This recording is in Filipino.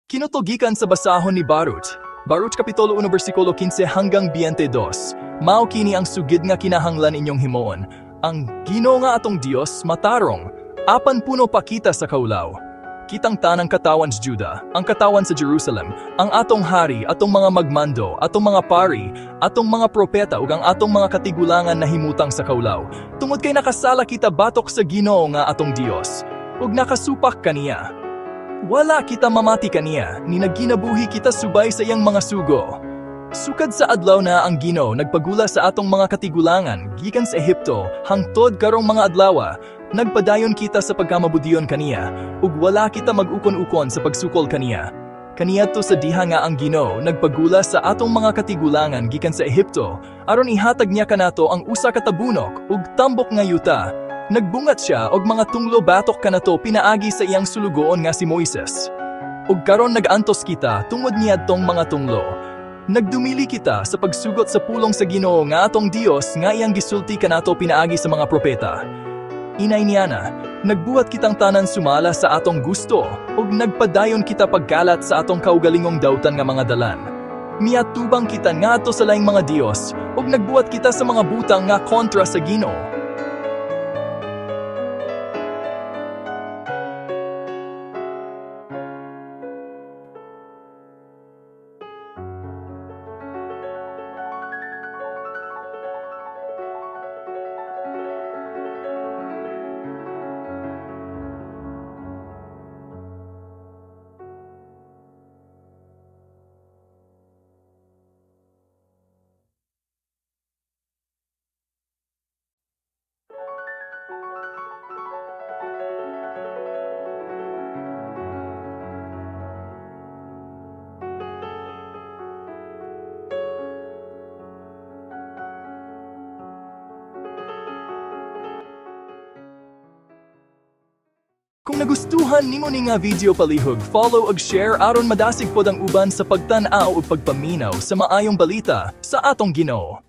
Kinutugikan sa basahon ni Barut. Barut Kapitulo 1 versikulo 15 hanggang 22. Mao kini ang sugid nga kinahanglan inyong himuon. Ang Ginoo nga atong Dios matarong, apan puno pa kita sa kaulaw. Kitang tanang katawan sa Juda, ang katawan sa Jerusalem, ang atong hari, atong mga magmando, atong mga pari, atong mga propeta ug ang atong mga katigulangan na himutang sa kaulaw. Tungod kay nakasala kita batok sa Ginoo nga atong Dios, ug nakasupak kaniya. Wala kita mamati kaniya, ni nagginabuhi kita subay sa iyang mga sugo. Sukad sa adlaw na ang Ginoo nagpagula sa atong mga katigulangan gikan sa Ehipto hangtod karong mga adlawa, nagpadayon kita sa pagkamabudiyon kaniya, ug wala kita mag-ukon-ukon sa pagsukol kaniya. Kaniadto sa diha nga ang Ginoo nagpagula sa atong mga katigulangan gikan sa Ehipto, aron ihatag niya kanato ang usa ka tabunok ug tambok nga yuta. Nagbungat siya og mga tunglo batok kanato pinaagi sa iyang sulugoon nga si Moises. Ug karon nagantos kita tungod niadtong mga tunglo. Nagdumili kita sa pagsugot sa pulong sa Ginoo nga atong Dios nga iyang gisulti kanato pinaagi sa mga propeta. Inay niya na, nagbuhat kitang tanan sumala sa atong gusto ug nagpadayon kita pagkalat sa atong kaugalingong dawtan nga mga dalan. Miatubang kita ngadto sa laing mga Dios ug nagbuhat kita sa mga butang nga kontra sa Ginoo. Kung nagustuhan nimo ni nga video palihog, follow ug share aron madasig pod ang uban sa pagtan-aw ug pagpaminaw sa maayong balita sa atong Ginoo.